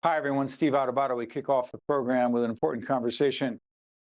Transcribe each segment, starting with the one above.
Hi, everyone. Steve Adubato. We kick off the program with an important conversation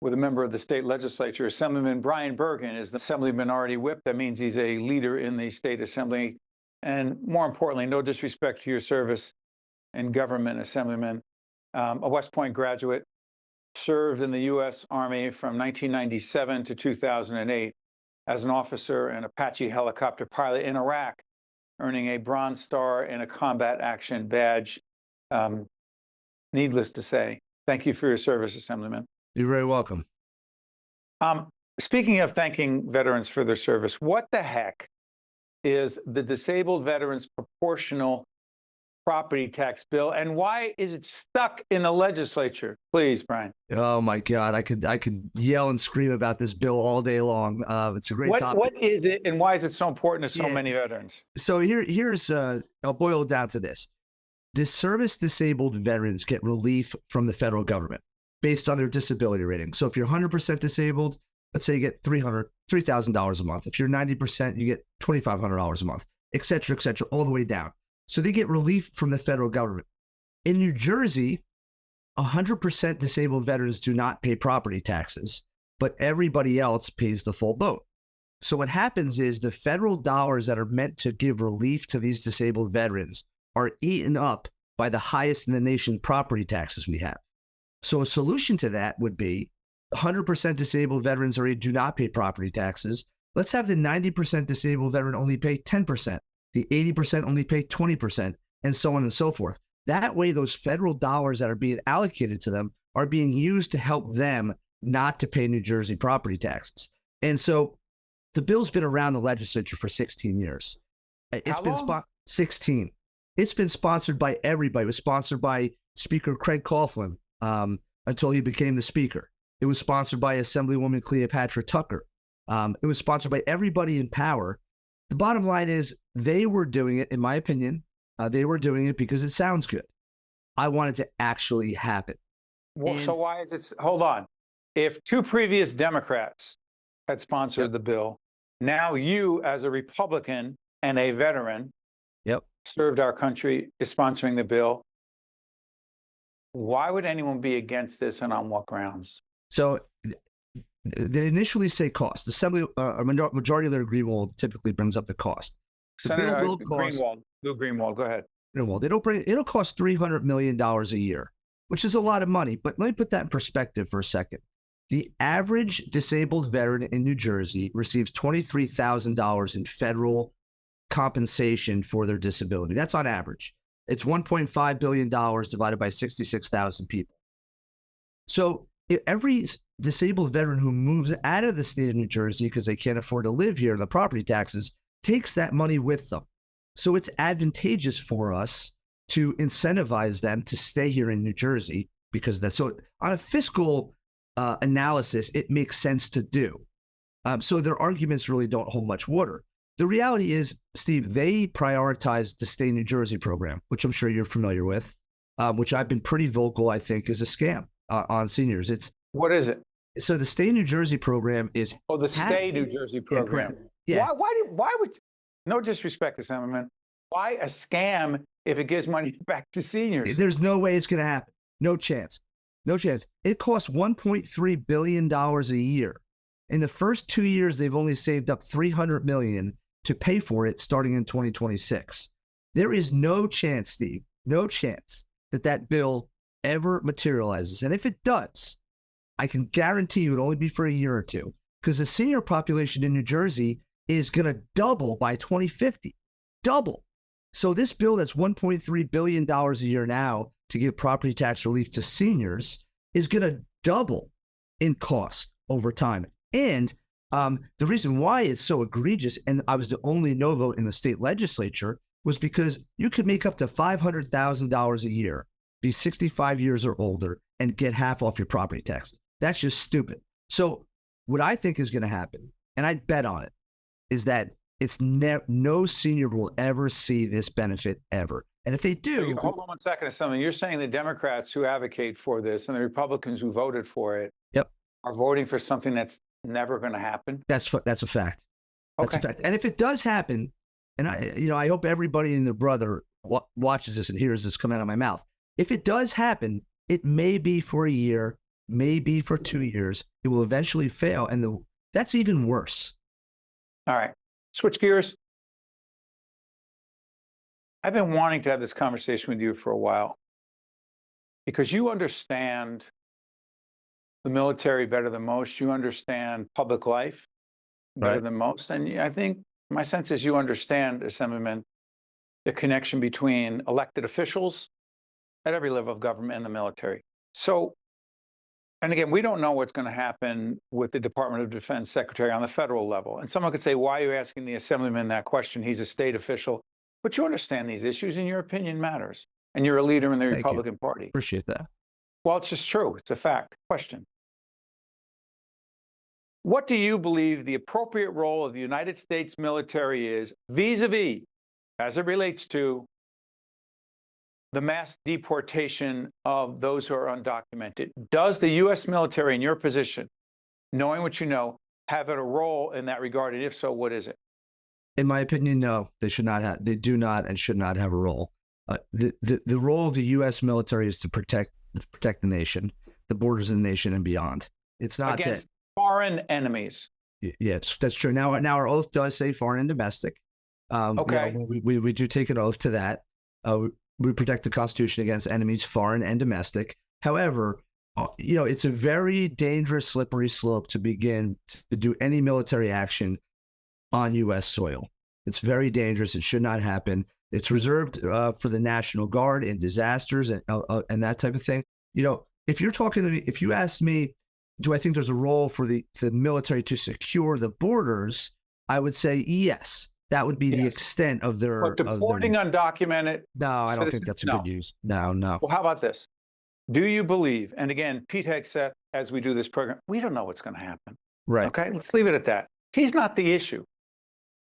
with a member of the state legislature. Assemblyman Brian Bergen is the Assembly Minority Whip. That means he's a leader in the state assembly. And more importantly, no disrespect to your service in government, Assemblyman. A West Point graduate, served in the U.S. Army from 1997 to 2008 as an officer and Apache helicopter pilot in Iraq, earning a Bronze Star and a Combat Action Badge. Needless to say, thank you for your service, Assemblyman. You're very welcome. Speaking of thanking veterans for their service, what the heck is the Disabled Veterans Proportional Property Tax Bill, and why is it stuck in the legislature? Please, Brian. Oh my God, I could yell and scream about this bill all day long. It's a great topic. What is it, and why is it so important to so many veterans? So here's I'll boil it down to this. The service-disabled veterans get relief from the federal government based on their disability rating. So if you're 100% disabled, let's say you get $3,000 a month. If you're 90%, you get $2,500 a month, et cetera, all the way down. So they get relief from the federal government. In New Jersey, 100% disabled veterans do not pay property taxes, but everybody else pays the full boat. So what happens is the federal dollars that are meant to give relief to these disabled veterans are eaten up by the highest in the nation property taxes we have. So a solution to that would be 100% disabled veterans already do not pay property taxes. Let's have the 90% disabled veteran only pay 10%, the 80% only pay 20%, and so on and so forth. That way, those federal dollars that are being allocated to them are being used to help them not to pay New Jersey property taxes. And so the bill's been around the legislature for 16 years. It's been 16. It's been sponsored by everybody. It was sponsored by Speaker Craig Coughlin until he became the speaker. It was sponsored by Assemblywoman Cleopatra Tucker. It was sponsored by everybody in power. The bottom line is they were doing it, in my opinion, they were doing it because it sounds good. I want it to actually happen. Well, so why is it? Hold on. If two previous Democrats had sponsored the bill, now you, as a Republican and a veteran, served our country, is sponsoring the bill. Why would anyone be against this, and on what grounds? So they initially say cost. A majority of their Greenwald typically brings up the cost. Senator Greenwald, Lou Greenwald, go ahead. Greenwald, it'll cost $300 million a year, which is a lot of money. But let me put that in perspective for a second. The average disabled veteran in New Jersey receives $23,000 in federal compensation for their disability. That's on average. It's $1.5 billion divided by 66,000 people. So every disabled veteran who moves out of the state of New Jersey because they can't afford to live here and the property taxes takes that money with them. So it's advantageous for us to incentivize them to stay here in New Jersey because that's so on a fiscal analysis, it makes sense to do. So their arguments really don't hold much water. The reality is, Steve, they prioritized the Stay New Jersey program, which I'm sure you're familiar with, which I've been pretty vocal, I think, is a scam on seniors. What is it? So the Stay New Jersey program is... Oh, the Stay New Jersey program. Yeah. Why would, no disrespect, Assemblyman, why a scam if it gives money back to seniors? There's no way it's going to happen. No chance. No chance. It costs $1.3 billion a year. In the first 2 years, they've only saved up $300 million to pay for it starting in 2026. There is no chance, Steve, no chance that that bill ever materializes. And if it does, I can guarantee you it'll only be for a year or two because the senior population in New Jersey is going to double by 2050. Double. So this bill that's $1.3 billion a year now to give property tax relief to seniors is going to double in cost over time. And the reason why it's so egregious, and I was the only no vote in the state legislature, was because you could make up to $500,000 a year, be 65 years or older, and get half off your property tax. That's just stupid. So what I think is going to happen, and I'd bet on it, is that no senior will ever see this benefit ever. And if they do... Hold on one second, Assemblyman. You're saying the Democrats who advocate for this and the Republicans who voted for it are voting for something that's never going to happen? That's a fact. That's okay. A fact. And if it does happen, and I hope everybody and their brother watches this and hears this come out of my mouth. If it does happen, it may be for a year, may be for 2 years. It will eventually fail, and that's even worse. All right, switch gears. I've been wanting to have this conversation with you for a while because you understand the military better than most. You understand public life better Right. than most. And I think my sense is you understand, Assemblyman, the connection between elected officials at every level of government and the military. So, and again, we don't know what's going to happen with the Department of Defense Secretary on the federal level. And someone could say, why are you asking the Assemblyman that question? He's a state official. But you understand these issues and your opinion matters. And you're a leader in the Thank you. Republican Party. Appreciate that. Well, it's just true. It's a fact. Question. What do you believe the appropriate role of the United States military is vis-a-vis, as it relates to the mass deportation of those who are undocumented? Does the U.S. military, in your position, knowing what you know, have a role in that regard? And if so, what is it? In my opinion, no, they should not have. They do not and should not have a role. The role of the U.S. military is to protect the nation, the borders of the nation, and beyond. It's not against foreign enemies. Yes, that's true. Now our oath does say foreign and domestic. Okay. We do take an oath to that. We protect the Constitution against enemies, foreign and domestic. However, it's a very dangerous, slippery slope to begin to do any military action on U.S. soil. It's very dangerous. It should not happen. It's reserved for the National Guard in disasters and that type of thing. If you're talking to me, if you ask me, do I think there's a role for the military to secure the borders? I would say yes. That would be the extent of their. But deporting undocumented. No, I don't think that's a good use. No. Well, how about this? Do you believe? And again, Pete Hegseth, as we do this program, we don't know what's going to happen. Right. Okay. Let's leave it at that. He's not the issue.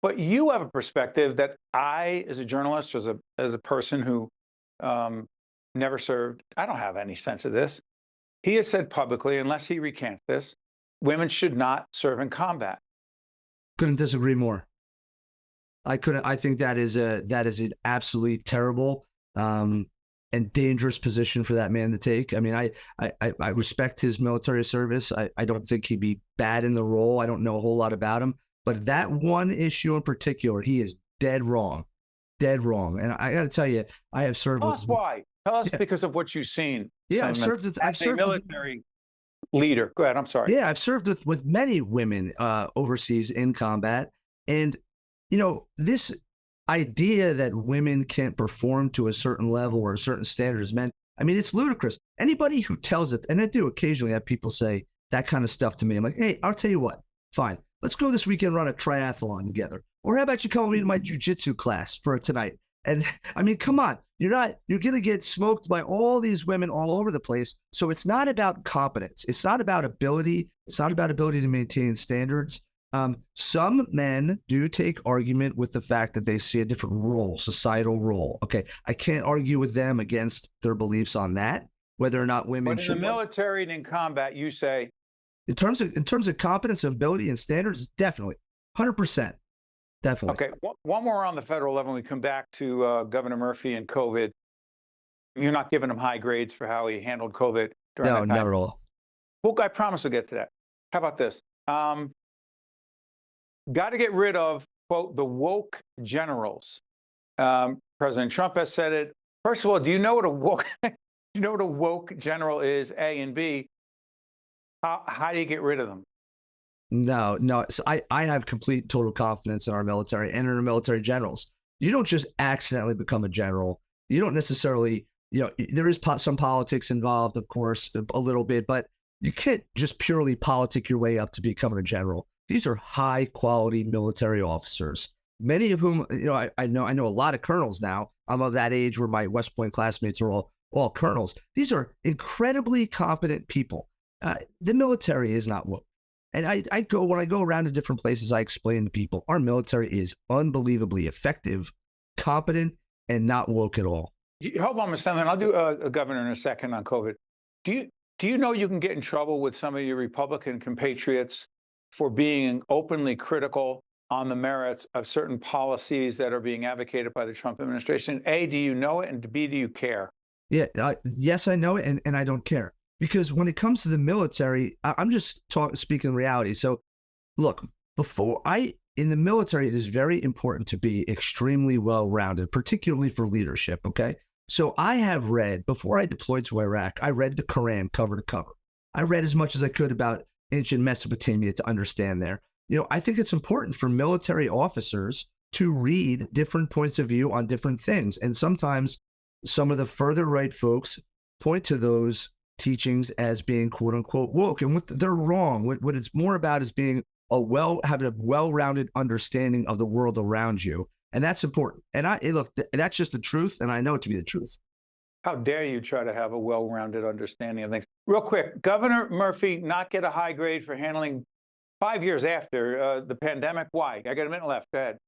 But you have a perspective that I, as a journalist, as a person who never served, I don't have any sense of this. He has said publicly, unless he recants this, women should not serve in combat. Couldn't disagree more. I couldn't. I think that is an absolutely terrible and dangerous position for that man to take. I mean, I respect his military service. I don't think he'd be bad in the role. I don't know a whole lot about him. But that one issue in particular, he is dead wrong. Dead wrong. And I got to tell you, I have served. Tell us why. Tell us because of what you've seen. Yeah, I've served a military leader. Go ahead. I'm sorry. Yeah, I've served with many women overseas in combat. And, this idea that women can't perform to a certain level or a certain standard as men, I mean, it's ludicrous. Anybody who tells it, and I do occasionally have people say that kind of stuff to me. I'm like, hey, I'll tell you what, fine. Let's go this weekend, run a triathlon together. Or how about you come with me to my jujitsu class for tonight? And I mean, come on, you're going to get smoked by all these women all over the place. So it's not about competence. It's not about ability. It's not about ability to maintain standards. Some men do take argument with the fact that they see a different role, societal role. Okay. I can't argue with them against their beliefs on that, whether or not women should. But in the military and in combat, you say, in terms of competence, ability, and standards, definitely, 100%, definitely. Okay, one more on the federal level. When we come back to Governor Murphy and COVID, you're not giving him high grades for how he handled COVID during that time. No, not at all. Well, I promise we'll get to that. How about this? Got to get rid of, quote, the woke generals. President Trump has said it. First of all, do you know what a woke general is? A and B. How do you get rid of them? No. So I have complete, total confidence in our military and in our military generals. You don't just accidentally become a general. You don't necessarily, there is some politics involved, of course, a little bit, but you can't just purely politic your way up to becoming a general. These are high quality military officers, many of whom, I know a lot of colonels now. I'm of that age where my West Point classmates are all colonels. These are incredibly competent people. The military is not woke. And when I go around to different places, I explain to people, our military is unbelievably effective, competent, and not woke at all. Hold on, Mr. Stanley. I'll do a governor in a second on COVID. Do you know you can get in trouble with some of your Republican compatriots for being openly critical on the merits of certain policies that are being advocated by the Trump administration? A, do you know it? And B, do you care? Yeah, yes, I know it, and I don't care. Because when it comes to the military, I'm just speaking reality. So, look, in the military, it is very important to be extremely well-rounded, particularly for leadership, okay? So I have read, before I deployed to Iraq, I read the Quran cover to cover. I read as much as I could about ancient Mesopotamia to understand there. I think it's important for military officers to read different points of view on different things. And sometimes some of the further right folks point to those teachings as being quote unquote woke, and they're wrong. What it's more about is being having a well-rounded understanding of the world around you. And that's important. And look, that's just the truth. And I know it to be the truth. How dare you try to have a well-rounded understanding of things? Real quick, Governor Murphy not get a high grade for handling 5 years after the pandemic. Why? I got a minute left. Go ahead.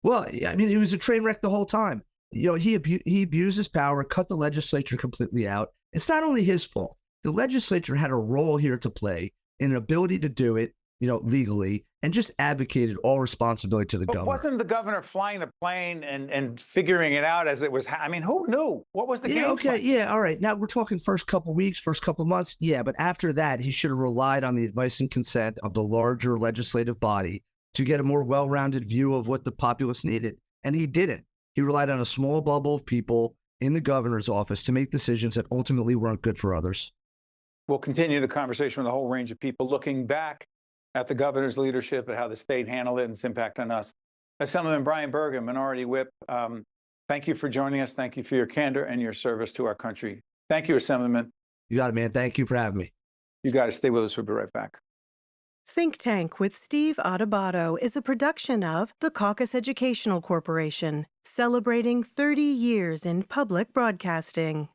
Well, I mean, it was a train wreck the whole time. He abused his power, cut the legislature completely out. It's not only his fault. The legislature had a role here to play in an ability to do it, legally, and just advocated all responsibility to the governor. Wasn't the governor flying the plane and figuring it out as it was? I mean, who knew? What was the game plan? Yeah, all right. Now we're talking first couple weeks, first couple months. Yeah, but after that, he should have relied on the advice and consent of the larger legislative body to get a more well-rounded view of what the populace needed. And he didn't. He relied on a small bubble of people in the governor's office to make decisions that ultimately weren't good for others. We'll continue the conversation with a whole range of people looking back at the governor's leadership, at how the state handled it and its impact on us. Assemblyman Brian Bergen, Minority Whip, thank you for joining us. Thank you for your candor and your service to our country. Thank you, Assemblyman. You got it, man. Thank you for having me. You got to stay with us. We'll be right back. Think Tank with Steve Adubato is a production of the Caucus Educational Corporation, celebrating 30 years in public broadcasting.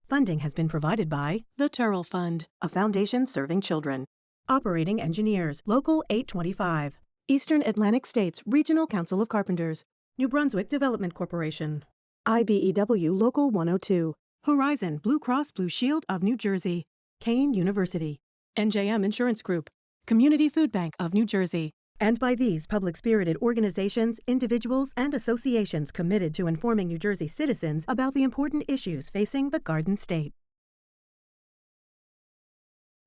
Funding has been provided by the Turrell Fund, a foundation serving children. Operating engineers, Local 825. Eastern Atlantic States Regional Council of Carpenters. New Brunswick Development Corporation. IBEW Local 102. Horizon Blue Cross Blue Shield of New Jersey. Kane University. NJM Insurance Group. Community Food Bank of New Jersey. And by these public-spirited organizations, individuals, and associations committed to informing New Jersey citizens about the important issues facing the Garden State.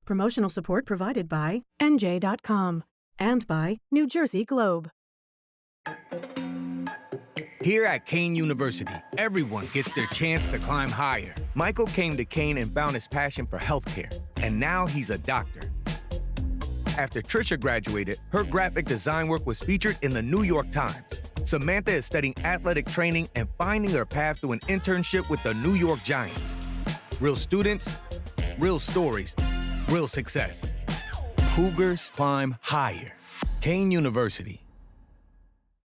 Promotional support provided by NJ.com and by New Jersey Globe. Here at Kane University, everyone gets their chance to climb higher. Michael came to Kane and found his passion for healthcare, and now he's a doctor. After Trisha graduated, her graphic design work was featured in the New York Times. Samantha is studying athletic training and finding her path to an internship with the New York Giants. Real students, real stories, real success. Cougars climb higher. Kane University.